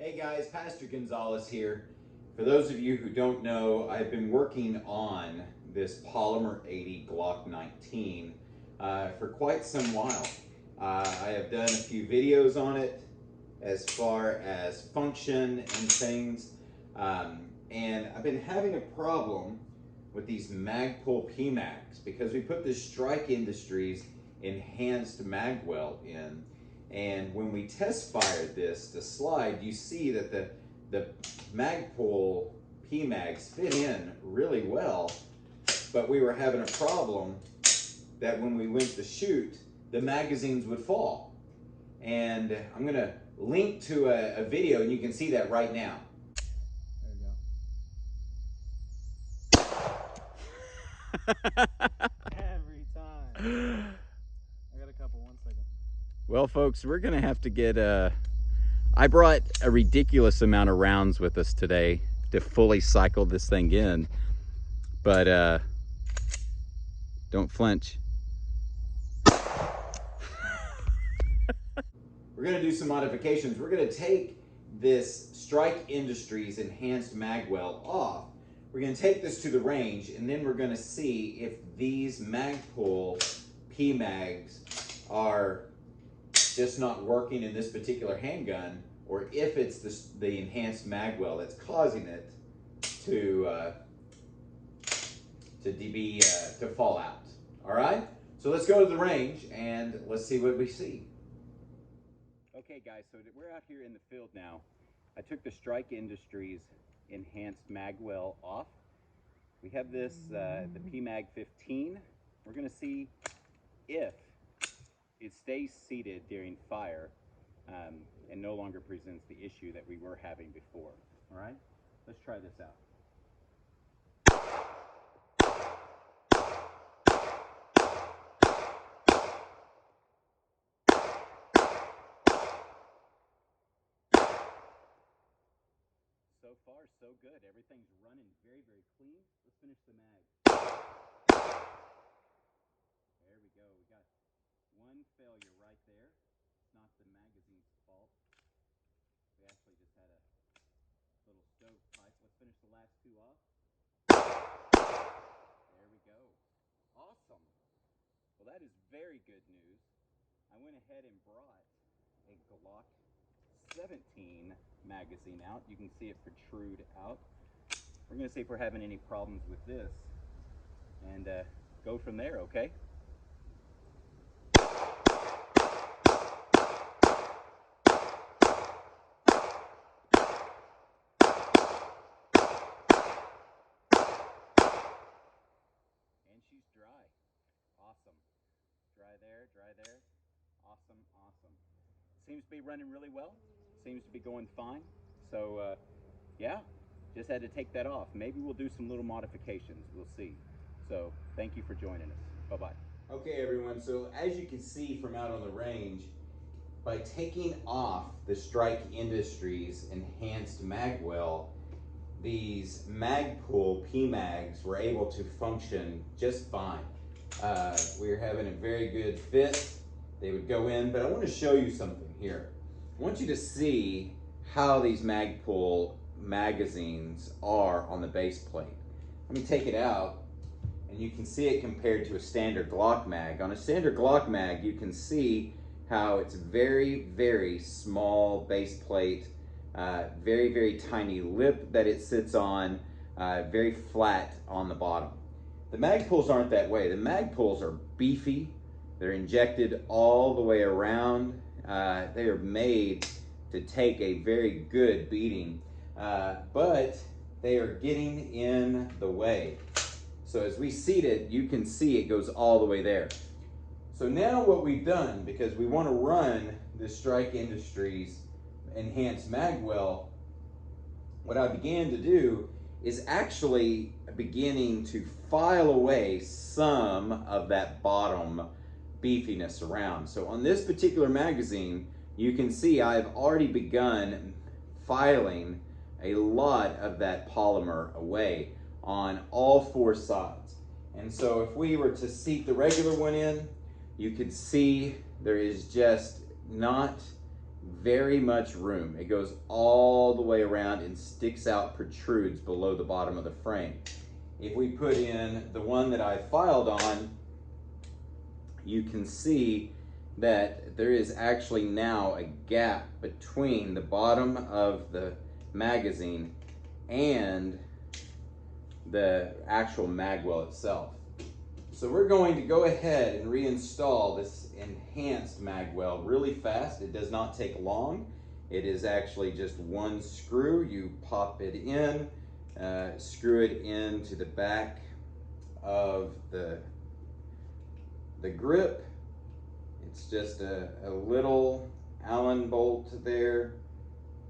Hey guys, Pastor Gonzalez here. For those of you who don't know, I've been working on this Polymer80 Glock19 for quite some while. I have done a few videos on it as far as function and things, and I've been having a problem with these Magpul PMags because we put this Strike Industries Enhanced Magwell in. And when we test fired this to slide, you see that the Magpul PMags fit in really well, but we were having a problem that when we went to shoot, the magazines would fall. And I'm gonna link to a video and you can see that right now. There you go. Every time. I got a couple, 1 second. Well, folks, we're gonna have to get I brought a ridiculous amount of rounds with us today to fully cycle this thing in, but don't flinch. We're gonna do some modifications. We're gonna take this Strike Industries Enhanced Magwell off. We're gonna take this to the range, and then we're gonna see if these Magpul PMags are just not working in this particular handgun, or if it's the enhanced magwell that's causing it to fall out. All right, so let's go to the range and let's see what we see. Okay guys, so we're out here in the field now. I took the Strike Industries Enhanced Magwell off. We have this the PMag 15. We're going to see if it stays seated during fire and no longer presents the issue that we were having before. All right, let's try this out. So far, so good. Everything's running very, very clean. Let's finish the mag. There we go. We got one failure right there. It's not the magazine's fault. We actually just had a little stove pipe. Let's finish the last two off. There we go. Awesome. Well, that is very good news. I went ahead and brought a Glock19 magazine out. You can see it protrude out. We're going to see if we're having any problems with this and go from there, okay? And she's dry. Awesome. Dry there, dry there. Awesome, awesome. Seems to be running really well. Seems to be going fine. So yeah, just had to take that off. Maybe we'll do some little modifications. We'll see. So thank you for joining us. Bye-bye. Okay, everyone. So as you can see from out on the range, by taking off the Strike Industries Enhanced Magwell, these Magpul PMags were able to function just fine. We were having a very good fit. They would go in, but I want to show you something here. I want you to see how these Magpul magazines are on the base plate. Let me take it out, and you can see it compared to a standard Glock mag. On a standard Glock mag, you can see how it's very, very small base plate, very, very tiny lip that it sits on, very flat on the bottom. The Magpuls aren't that way. The Magpuls are beefy. They're injected all the way around. They are made to take a very good beating, but they are getting in the way. So as we seat it, you can see it goes all the way there. So now what we've done, because we want to run the Strike Industries Enhanced Magwell, what I began to do is actually beginning to file away some of that bottom beefiness around. So on this particular magazine, you can see I've already begun filing a lot of that polymer away on all four sides. And so if we were to seat the regular one in, you could see there is just not very much room. It goes all the way around and sticks out, protrudes below the bottom of the frame. If we put in the one that I filed on, you can see that there is actually now a gap between the bottom of the magazine and the actual magwell itself. So we're going to go ahead and reinstall this enhanced magwell really fast. It does not take long. It is actually just one screw. You pop it in, screw it into the back of the grip. It's just a little Allen bolt there.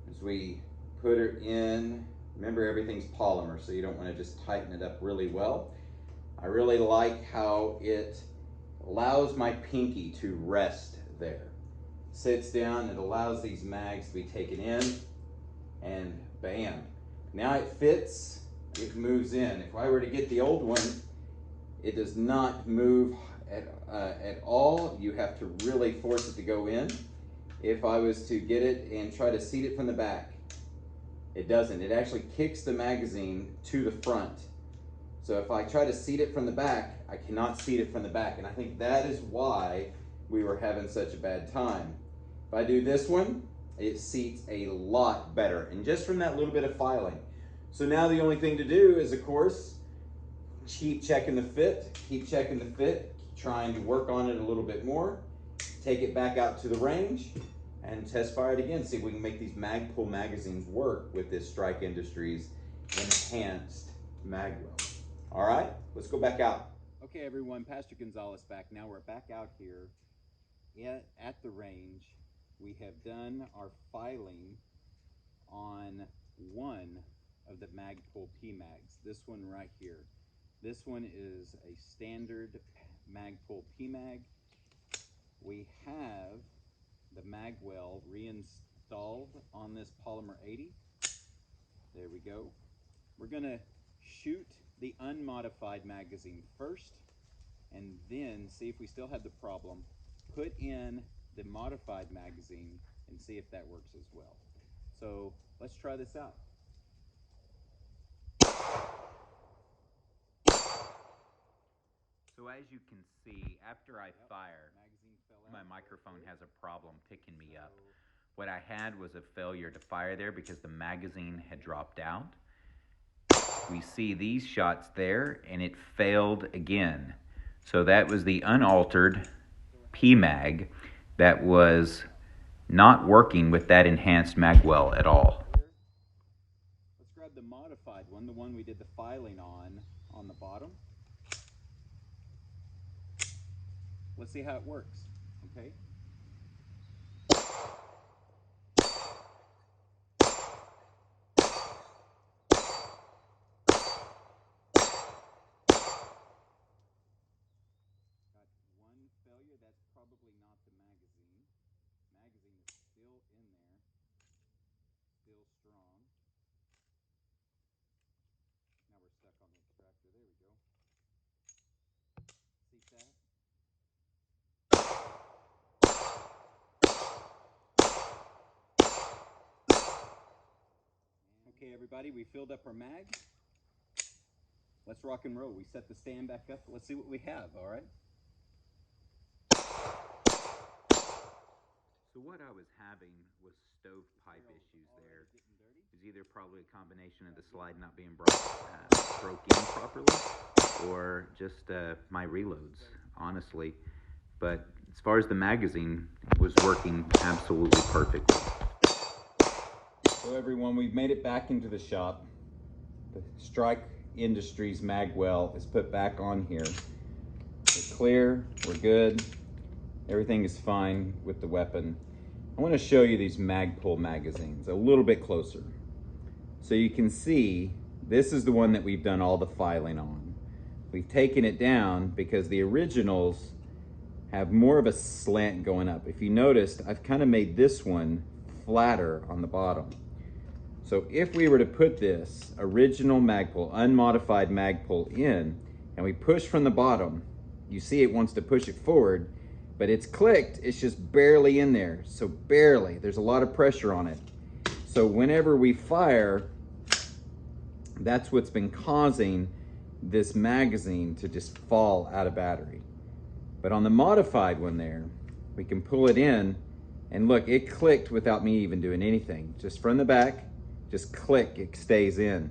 As we put her in, remember everything's polymer, so you don't want to just tighten it up really well. I really like how it allows my pinky to rest there. Sits down, it allows these mags to be taken in, and bam. Now it fits, it moves in. If I were to get the old one, it does not move at all. You have to really force it to go in. If I was to get it and try to seat it from the back, it doesn't. It actually kicks the magazine to the front. So if I try to seat it from the back, I cannot seat it from the back. And I think that is why we were having such a bad time. If I do this one, it seats a lot better. And just from that little bit of filing. So now the only thing to do is, of course, keep checking the fit, keep trying to work on it a little bit more, take it back out to the range, and test fire it again. See if we can make these Magpul magazines work with this Strike Industries Enhanced Magwell. All right, let's go back out. Okay, everyone, Pastor Gonzalez back. Now we're back out here at the range. We have done our filing on one of the Magpul PMags, this one right here. This one is a standard Magpul PMag. We have the magwell reinstalled on this Polymer80. There we go. We're gonna shoot the unmodified magazine first and then see if we still have the problem, put in the modified magazine and see if that works as well. So let's try this out. So as you can see, after I fire, my microphone has a problem picking me up. What I had was a failure to fire there because the magazine had dropped out. We see these shots there and it failed again. So that was the unaltered PMag that was not working with that enhanced magwell at all. Let's grab the modified one, the one we did the filing on the bottom. Let's see how it works, okay? Got one failure, that's probably not the magazine. Magazine is still in there, still strong. Now we're stuck on the extractor, there we go. See that? Okay, everybody, we filled up our mag. Let's rock and roll. We set the stand back up. Let's see what we have, all right? So what I was having was stovepipe issues there. It's either probably a combination of the slide not being broke in properly or just my reloads, honestly. But as far as the magazine, it was working absolutely perfectly. So everyone, we've made it back into the shop. The Strike Industries Magwell is put back on here. We're clear, we're good. Everything is fine with the weapon. I want to show you these Magpul magazines a little bit closer. So you can see, this is the one that we've done all the filing on. We've taken it down because the originals have more of a slant going up. If you noticed, I've kind of made this one flatter on the bottom. So if we were to put this original Magpul, unmodified Magpul in, and we push from the bottom, you see it wants to push it forward, but it's clicked, it's just barely in there. So barely, there's a lot of pressure on it. So whenever we fire, that's what's been causing this magazine to just fall out of battery. But on the modified one there, we can pull it in and look, it clicked without me even doing anything. Just from the back, just click, it stays in.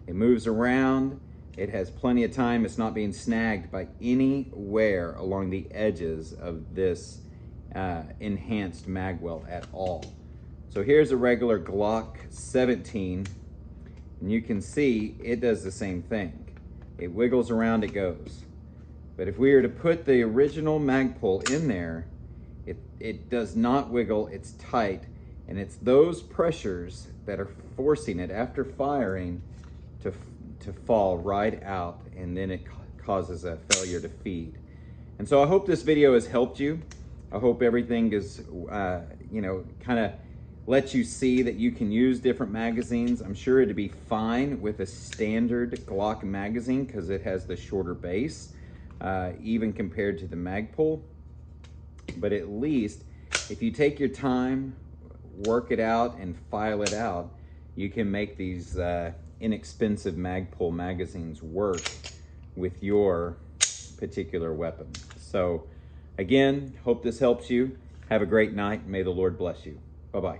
It moves around, it has plenty of time, it's not being snagged by anywhere along the edges of this enhanced magwell at all. So here's a regular Glock 17, and you can see it does the same thing. It wiggles around, it goes. But if we were to put the original Magpul in there, it does not wiggle, it's tight, and it's those pressures that are forcing it after firing to fall right out, and then it causes a failure to feed. And so I hope this video has helped you. I hope everything is, you know, kind of lets you see that you can use different magazines. I'm sure it'd be fine with a standard Glock magazine because it has the shorter base, even compared to the Magpul. But at least if you take your time, work it out and file it out, you can make these inexpensive Magpul magazines work with your particular weapon. So again, hope this helps you. Have a great night. May the Lord bless you. Bye-bye.